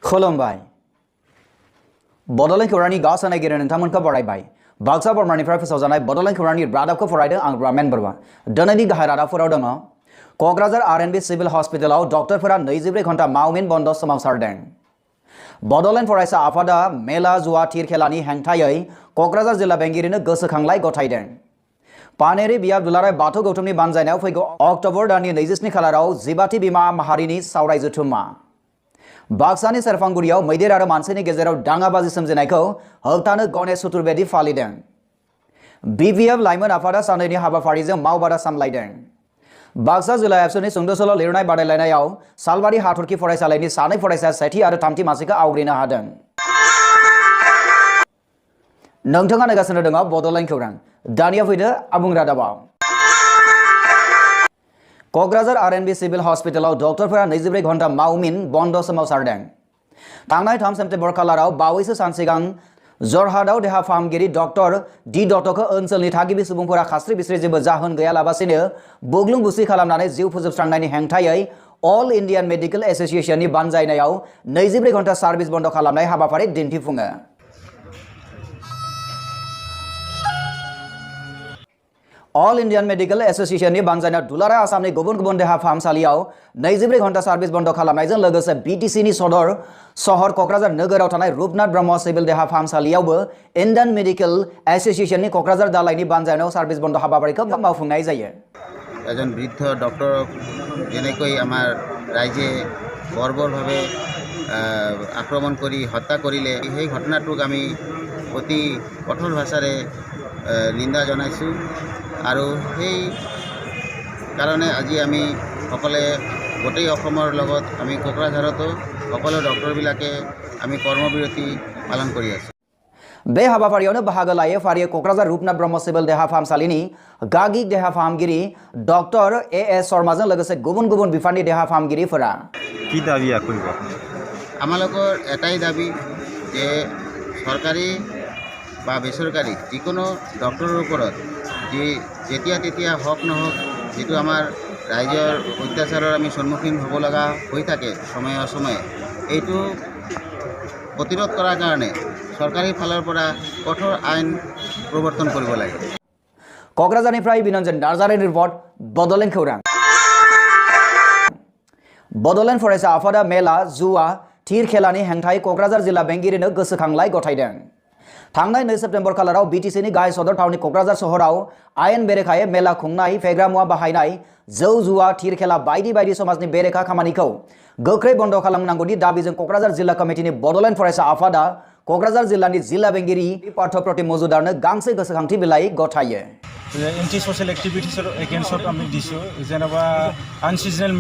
खुलुमबाय बड'लेण्ड खौरांनि गावसा नायगिरि नोंथांमोनखौ बरायबाय बाक्सा बर्मानिफ्राय फोसावजानाय बड'लेण्ड खौरांनि रादाबखौ फरायदों आं ब्राह्मण बरुवा दिनैनि गाहाय रादाबफोराव दङ क'क्राझार आर.एन.बी सिभिल हस्पिटालाव डक्टरफोरा 24 घन्टा मावमिन बन्द सोमावसारदों बड'लेण्ड फरायसा आफादा मेला जुवा थिर खेलानि हेंथायै क'क्राझार जिल्ला बेंगिरिनो गोसोखांलाय गथायदों पानेरि बियाब दुलाराय बाथौ गौतमनि बानजायनायाव फैगौ अक्ट'बर दाननि 27 खालाराव जिबाथि बिमा माहारिनि सावराय जथुम्मा बाक्सानि सेरफांगुरियाव मैदेर आरो मानसिनि गेजेराव दाङाबाजि सोमजिनायखौ होबथानो गणेश चतुर्वेदी फालिदों बिपिएफ लाइमोन आफादा सानैनि हाबाफारिजों मावबादा सामलायदों बाक्सा जिल्ला एबसुनि सुंद' सल' लिरनाय बादायलायनायाव सालबारि हाथरखि फरायसालिनि सानै फरायसाया सेथि आरो थामथि मासिखौ आवग्रिनो हादों नोंथाङा नायगासिनो दङ बड'लेण्ड खौरां दानिया फैदो आबुं रादाबाव क'क्राझार आर.एन.बी सिभिल हस्पिटालाव डक्टरफोरा 24 घन्टा मावमिन बन्द सोमावसारदों थांनाय 3 सेप्तेम्बर खालाराव बावैसो सान सिगां जरहाटआव देहा फाहामगिरि डक्टर डि दत्तखौ ओनसोलनि थागिबि सुबुंफोरा खास्रि बिस्रि जेबो जाहोन गैयालाबासिनो बुग्लुं बुसि खालामनानै जिउ फोजोबस्रांनायनि हेंथायै अल इन्डियान मेडिकेल एसोसिएशननि बानजायनायाव 24 घन्टा सार्भिस बन्द खालामनाय हाबाफारि दिन्थिफुङो अल इन्डियान मेडिकल एसोसिएशननि बानजायनायाव दुलाराय आसामनि गुबुन गुबुन देहा फाहामसालियाव 24 घन्टा सार्भिस बन्द खालामनायजों लोगोसे बिटिसिनि सदर सहर क'क्राझार नोगोराव थानाय रुपनाथ ब्रह्म सिभिल देहा फाहामसालियावबो इन्डियान मेडिकल एसोसिएशननि क'क्राझार दालायनि बानजायनायाव सार्भिस बन्द हाबाफारिखौ मावफुंनाय जायो एजन बृद्ध डक्टरक जेनेকৈ আমাৰ ৰাইজে বৰ্বৰভাৱে আক্ৰমণ কৰি হত্যা কৰিলে সেই ঘটনাটোক আমি অতি কঠোৰ ভাষাৰে নিন্দা জনাইছোঁ আৰু সেই কাৰণে আজি আমি সকলে গোটেই অসমৰ লগত আমি কোকৰাঝাৰতো সকলো ডক্টৰবিলাকে আমি কৰ্মবিৰতি পালন কৰি আছোঁ बे हाबाफारियावनो बाहागो लायो फारियै क'क्राझार रुपनाथ ब्रह्म सिभिल देहा फाहामसालिनि गागिक देहा फाहामगिरि डक्टर ए.एस. शर्माजों लोगोसे गुबुन गुबुन बिफाननि देहा फाहामगिरिफोरा কি দাবী কৰিব আমালোকৰ এটাই দাবী যে চৰকাৰী বা বেচৰকাৰী যিকোনো ডক্টৰৰ ওপৰত যেতিয়া তেতিয়া হওক নহওক যেটো আমাৰ ৰাইজৰ অত্যাচাৰৰ আমি সন্মুখীন হ'ব লগা হৈ থাকে সময়ে অসময়ে এইটো প্ৰতিৰোধ কৰাৰ কাৰণে सरकारी फालर पर कठोर आईन प्रवर्तन কৰিব লাগে क'क्राझारनिफ्राय बिनन्जन नार्जारिनि रिपर्ट बड'लेण्ड खौरां बड'लेण्ड फरायसा आफादा मेला जुवा थिर खेलानि हेंथायै क'क्राझार जिल्ला बेंगिरिनो गोसोखांलाय गथायदों थांनाय 2 सेप्तेम्बर खालाराव बिटिसिनि गाहाय सदर थावनि क'क्राझार सहराव आयेन बेरेखायै मेला खुंनाय फेग्रा मुवा बाहायनाय जौ जुवा थिर खेला बायदि बायदि समाजनि बेरेखा खामानिखौ गोख्रै बन्द खालामनांगौनि दाबिजों क'क्राझार जिल्ला कमिटिनि बड'लेण्ड फरायसा आफादा क'क्राझार जिल्लानि जिल्ला बेंगिरि पार्थ प्रतिम मजुदारनो गांसे गोसोखांथि बिलाइ गथायो एन्टि ससियेल एक्टिभिटिसर एगेन्स्टत आमी दिसो जेनेबा आनसिजनेल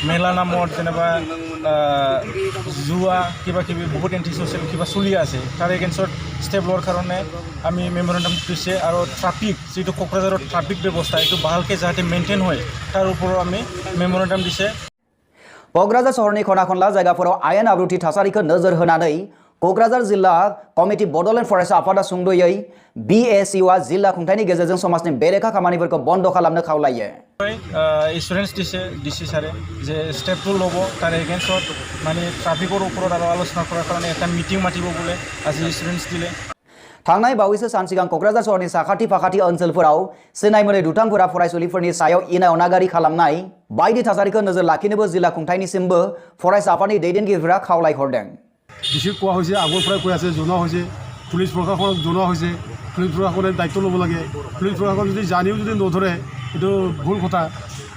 मेला नामत जेनेबा जुवा किबा किबि बहुत एन्टि ससियेल किबा चलि আছে तार एगेन्स्टत स्टेप लोৱাৰ কাৰণে আমি মেমोरेन्डाम দিছে আৰু ট্ৰাফিক যেটো কক্ৰাঝাৰৰ ট্ৰাফিক ব্যৱস্থা এটো ভালকে যাতে মেইনটেইন হয় তাৰ ওপৰত আমি মেমोरेन्डाम দিছে क'क्राझार सहरनि खना खनला जायगाफोराव आयेन आब्रुथि थासारिखौ नोजोर होनानै क'क्राझार जिल्ला कमिटि बड'लेण्ड फरायसा आफादा सुंद'यै BACUआ जिल्ला खुंथायनि गेजेरजों समाजनि बेरेखा खामानिफोरखौ बन्द खालामनो खावलायो इन्सुरेन्स दिसे सारे जे स्टेप टु लबो तार एगेन्स्टत माने ट्राफिকৰ ওপৰত আৰু আলোচনা কৰাৰ কাৰণে এটা মিটিং মাতিব বলে আজি इन्सुरेन्स दिले थांनाय बावैसो सान सिगां क'क्राझार सहरनि साखाथि फाखाथि ओनसोलफोराव सिनाय मोनै दुथांफोरा फरायसुलिफोरनि सायाव इनाय अनागारि खालामनाय बायदि थासारिखौ नोजोर लाखिनोबो जिल्ला खुंथायनिसिमबो फरायसा आफादनि दैदेनगिरिफोरा खावलायहरदों बेसि কোৱা হৈছে আগৰ পৰাই কৈ আছে জনোৱা হৈছে পুলিচ প্ৰশাসনক জনোৱা হৈছে পুলিচ প্ৰশাসনে দায়িত্ব ল'ব লাগে পুলিচ প্ৰশাসন যদি জানিও যদি নধৰে এইটো ভুল কথা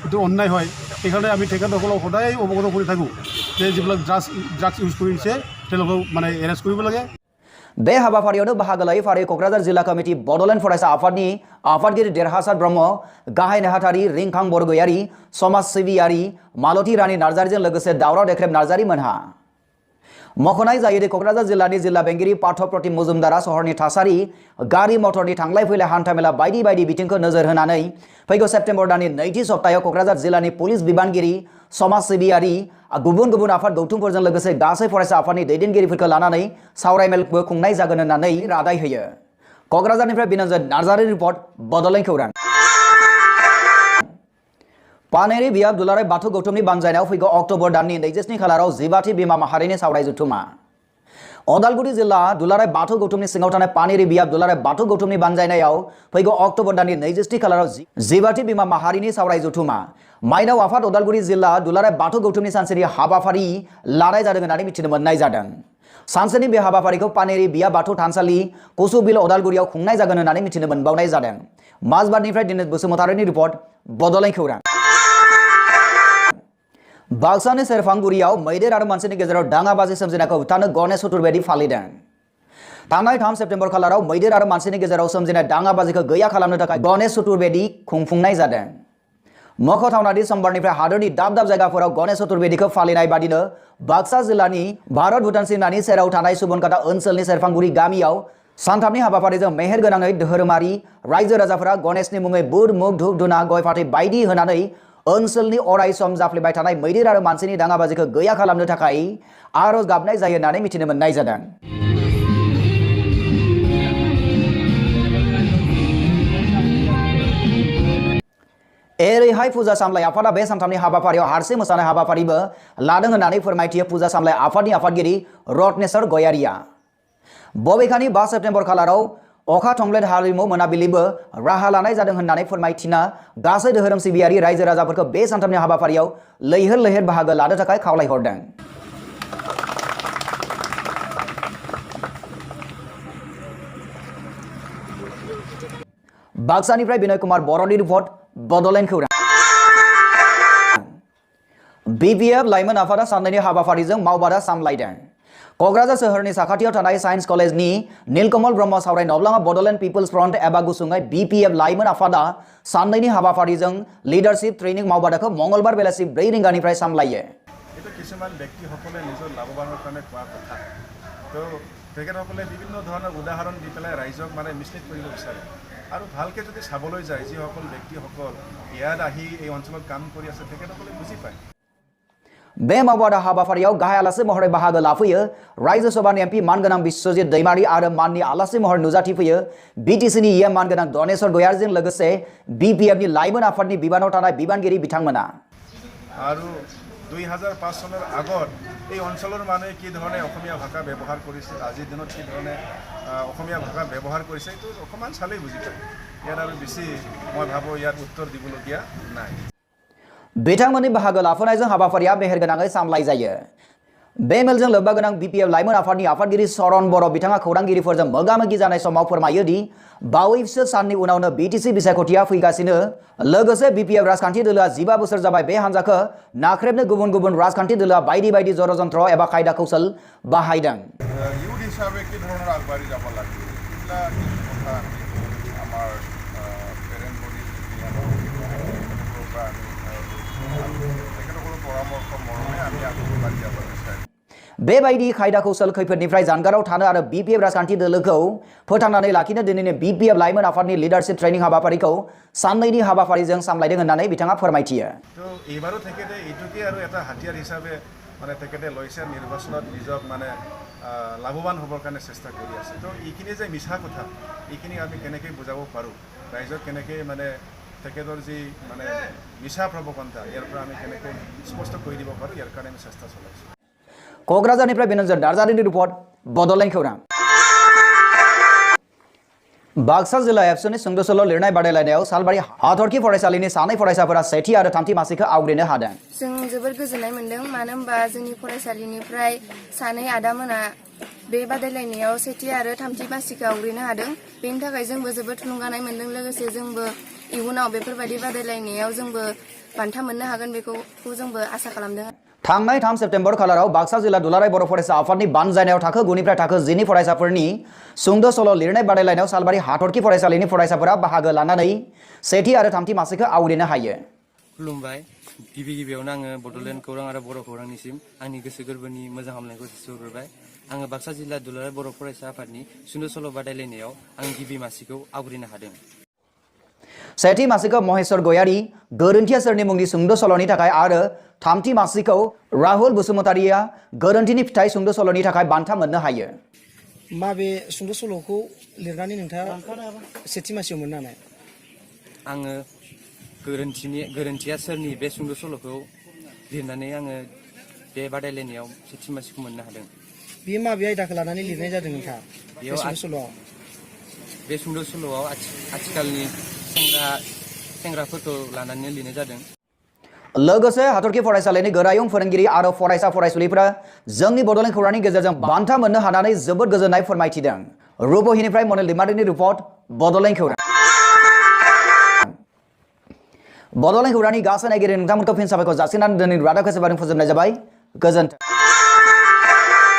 এইটো অন্যায় হয় সেইকাৰণে আমি তেখেতসকলক সদায় অৱগত কৰি থাকোঁ যে যিবিলাক ড্ৰাগছ ইউজ কৰিছে তেওঁলোকক মানে এৰেষ্ট কৰিব লাগে बे हाबाफारियावनो बाहागो लायो फारियै क'क्राझार जिल्ला कमिटि बड'लेण्ड फरायसा आफादनि आफादगिरि देरहासार ब्रह्म गाहाय नेहाथारि रिंखां बरगयारि समाज सिबियारि मालती रानी नार्जारिजों लोगोसे दावराव देख्रेब नार्जारि मोनहा मख'नाय जायोदि क'क्राझार जिल्लानि जिल्ला बेंगिरि पार्थ प्रतिम मजुमदारा सहरनि थासारि गारि मटरनि थांलाय फैलाय हान्थामेला बायदि बायदि बिथिंखौ नोजोर होनानै फैगौ सेप्तेम्बर दाननि 2थि सप्तायाव क'क्राझार जिल्लानि पुलिस बिबानगिरि समाज सिबियारि गुबुन गुबुन आफाद गौथुमफोरजों लोगोसे गासै फरायसा आफादनि दैदेनगिरिफोरखौ लानानै सावरायमेलबो खुंनाय जागोन होननानै रादाय होयो क'क्राझारनिफ्राय बिनन्जन नार्जारि रिपर्ट बड'लेण्ड खौरां पानेरि बियाब दुलाराय बाथौ गौतमनि बानजायनायाव फैगौ अक्ट'बर दाननि 27 खालाराव 12थि बिमा माहारिनि सावराय जथुमा अदालगुरि जिल्ला दुलाराय बाथौ गौतमनि सिङाव थानाय पानेरि बियाब दुलाराय बाथौ गौतमनि बानजायनायाव फैगौ अक्ट'बर दाननि 27 खालाराव 12थि बिमा माहारिनि सावराय जथुमा माइनाव आफाद अदालगुरि जिल्ला दुलाराय बाथौ गौतमनि सानसेनि हाबाफारि लानाय जादों होननानै मिथिनो मोननाय जादों। सानसेनि बे हाबाफारिखौ पानेरि बियाब बाथौ थानसालि कसुबिल अदालगुरियाव खुंनाय जागोन होननानै मिथिनो मोनबावनाय जादों। माजबादनिफ्राय दिनेश बसुमतारिनि रिपर्ट बड'लेण्ड खौरां। बाक्सानि सेरफांगुरियाव मैदेर आरो मानसिनि गेजेराव दाङाबाजि सोमजिनायखौ होबथानो गणेश चतुर्वेदी फालिदों। थांनाय 3 सेप्तेम्बर खालाराव मैदेर आरो मानसिनि गेजेराव सोमजिनाय दाङाबाजिखौ गैया खालामनो थाखाय गणेश चतुर्वेदी खुंफुंनाय जादों। मख'थावनादि समबारनिफ्राय हादोरनि दाब दाब जायगाफोराव गणेश चतुर्वेदीखौ फालिनाय बादिनो बाक्सा जिल्लानि भारत भुटान सीमानि सेराव थानाय सुबनकाटा ओनसोलनि सेरफांगुरि गामियाव सानथामनि हाबाफारिजों मेहेर गोनाङै धोरोमारि रायजो राजाफोरा गणेशनि मुङै बुद मुग धुप धुना गय फाथै बायदि होनानै ओनसोलनि अराय सम जाफ्लेबाय थानाय मैदेर आरो मानसिनि दाङाबाजिखौ गैया खालामनो थाखाय आरज गाबनाय जायो होननानै मिथिनो मोननाय जादों। एरैहाय फुजा सामलाय आफादा बे सानथामनि हाबाफारियाव हारसिं मोसानाय हाबाफारिबो लादों होननानै फोरमायथियो फुजा सामलाय आफादनि आफादगिरि रत्नेश्वर गयारिया। बबेखानि 5 सेप्तेम्बर खालाराव अखा थंब्लेद हारिमु मोनाबिलिबो राहा लानाय जादों होननानै फोरमायथिना गासै धोरोम सिबियारि रायजो राजाफोरखौ बे सानथामनि हाबाफारियाव लैहोर लैहोर बाहागो लानो थाखाय खावलायहरदों। बाक्सानिफ्राय बिनय कुमार बर'नि रिपर्ट बड'लेण्ड खौरां। बीपीएफ लाइमोन आफादा साननैनि हाबाफारिजों मावबादा सामलायदों। क'क्राझार सोहोरनि साखाथियाव थानाय साइन्स कलेजनि नीलकमल ब्रह्म सावराय नब्लाङा बड'लेण्ड पिपल्स फ्रन्ट एबा गुसुङै बीपीएफ लाइमोन आफादा साननैनि हाबाफारिजों लिडारशिप ट्रेनिं मावबादाखौ मंगलबार बेलासि 4 रिंगानिफ्राय सामलायो। এটা কিছুমান ব্যক্তিসকলে নিজৰ লাভৱানৰ কাৰণে কোৱা কথা তো তেখেতসকলে বিভিন্ন ধৰণৰ উদাহৰণ দি পেলাই ৰাইজক মানে মিছলিড কৰিব বিচাৰে আৰু ভালকৈ যদি চাবলৈ যায় যিসকল ব্যক্তিসকল ইয়াত আহি এই অঞ্চলত কাম কৰি আছে তেখেতসকলে বুজি পায়। बे मावबादा हाबाफारियाव गाहाय आलासि महरै बाहागो लाफैयो रायजो सभानि एमपि मानगोनां बिश्वजित दैमारी आरो माननि आलासि महरै नुजाथिफैयो बीटीसीनि इएम मानगोनां दनेश्वर गयारिजों लोगोसे बीपीएफनि लाइमोन आफादनि बिबानाव थानाय बिबानगिरि बिथांमोना। আৰু 2005 চনৰ আগত এই অঞ্চলৰ মানুহে কি ধৰণে অসমীয়া ভাষা ব্যৱহাৰ কৰিছিল আজিৰ দিনত কি ধৰণে অসমীয়া ভাষা ব্যৱহাৰ কৰিছে এইটো অকণমান চালেই বুজি পায়। ইয়াত আৰু বেছি মই ভাবোঁ ইয়াত উত্তৰ দিবলগীয়া নাই। बिथांमोननि बाहागो लाफानायजों हाबाफारिया मेहेरगोनाङै सामलाय जायो। बे मेलजों लोब्बा गोनां बीपीएफ लाइमोन आफादनि आफादगिरि सरन बर' बिथाङा खौरांगिरिफोरजों मोगा-मोगि जानाय समाव फोरमायो दि बावैसो साननि उनावनो बीटीसी बिसायख'थिया फैगासिनो लोगोसे बीपीएफ राजखान्थि दोलोआ 15 बोसोर जाबाय बे हान्जाखौ नाख्रेबनो गुबुन गुबुन राजखान्थि दोलोआ बायदि बायदि जरजन्त्र एबा खायदा कौशल बाहायदों। ইউথ হিসাবে কি ধৰণৰ আগবাঢ়ি যাব লাগে এইবিলাক কথা আমাৰ পেৰেণ্ট বডি তেখেতসকলৰ পৰামৰ্শ মৰ্মে আমি আগবাঢ়ি যাব বিচাৰিম। बेबायदि खायदा कौशल खैफोदनिफ्राय जानगाराव थानो आरो बीपीएफ राजखान्थि दोलोखौ फोथांनानै लाखिनो दिनैनि बीपीएफ लाइमोन आफादनि लिडारशिप ट्रेनिं हाबाफारिखौ साननैनि हाबाफारिजों सामलायदों होननानै बिथाङा फोरमायथियो। তো এইবাৰো তেখেতে এইটোকে আৰু এটা হাতিয়াৰ হিচাপে মানে তেখেতে লৈছে নিৰ্বাচনত নিজক মানে লাভৱান হ'বৰ কাৰণে চেষ্টা কৰি আছে। তো এইখিনি যে মিছা কথা এইখিনি আমি কেনেকৈ বুজাব পাৰোঁ ৰাইজক কেনেকৈ মানে তেখেতৰ যি মানে মিছা প্ৰৱকণ্ঠা ইয়াৰ পৰা আমি কেনেকৈ স্পষ্ট কৰি দিব পাৰোঁ ইয়াৰ কাৰণে আমি চেষ্টা চলাইছোঁ। क'क्राझारनिफ्राय बिनोजन नार्जारिनि रिपर्ट बड'लेण्ड खौरां। बाक्सा जिल्ला एबसुनि सुंद' सल' लिरनाय बादायलायनायाव सालबारि हाथरखि फरायसालिनि सानै फरायसाफोरा सेथि आरो थामथि मासिखौ आवग्रिनो हादों। जों जोबोद गोजोननाय मोन्दों मानो होनबा जोंनि फरायसालिनिफ्राय सानै आदामोना बे बादायलायनायाव सेथि आरो थामथि मासिखौ आवग्रिनो हादों। बेनि थाखाय जोंबो जोबोद थुलुंगानाय मोन्दों लोगोसे जोंबो इयुनाव बेफोरबायदि बादायलायनायाव जोंबो बान्था मोननो हागोन बेखौ जोंबो आसा खालामदों। थांनाय 3 सेप्तेम्बर खालाराव बाक्सा जिल्ला दुलाराय बर' फरायसा आफादनि बानजायनायाव थाखो 9निफ्राय थाखो 10नि फरायसाफोरनि सुंद' सल' लिरनाय बादायलायनायाव सालबारि हाथरखि फरायसालिनि फरायसाफोरा बाहागो लानानै सेथि आरो थामथि मासिखौ आवग्रिनो हायो। खुलुमबाय गिबियावनो आङो बड'लेण्ड खौरां आरो बर' खौरांनिसिम आंनि गोसो गोरबोनि मोजां हामलायनायखौ जासिहरबाय। आङो बाक्सा जिल्ला दुलाराय बर' फरायसा आफादनि सुंद' सल' बादायलायनायाव आं गिबि मासिखौ आवग्रिनो हादों। सेथि मासिखौ महेश्वर गयारी गोरोन्थिया सोरनि मुंनि सुंद' सल'नि थाखाय आरो थामथि मासिखौ राहुल बसुमतारिया गोरोन्थिनि फिथाइ सुंद' सल'नि थाखाय बान्था मोननो हायो। माबे सुंद' सल'खौ लिरनानै नोंथाङा सेथि मासियाव मोननो हानाय? आङो गोरोन्थिया सोरनि बे सुंद' सल'खौ लिरनानै आङो बे बादायलायनायाव सेथि मासिखौ मोननो हादों। बे माबे आयदाखौ लानानै लिरनाय जादों नोंथाङा बेयाव बे सुंद' सल'आव आथिखालनि सेंग्राफोरखौ लानानै लिरनाय जादों। लोगोसे हाथरखि फरायसालिनि गोरायुं फोरोंगिरि आरो फरायसा फरायसुलिफोरा जोंनि बड'लेण्ड खौरांनि गेजेरजों बान्था मोननो हानानै जोबोद गोजोननाय फोरमायथिदों। रुपहिनिफ्राय मनिल दैमारिनि रिपर्ट बड'लेण्ड खौरां। बड'लेण्ड खौरांनि गासै नायगिरि नोंथांमोनखौ फिन साबायखर जासिनानै दिनैनि रादाबखौ फोजोबनाय जाबाय। गोजोन्थों।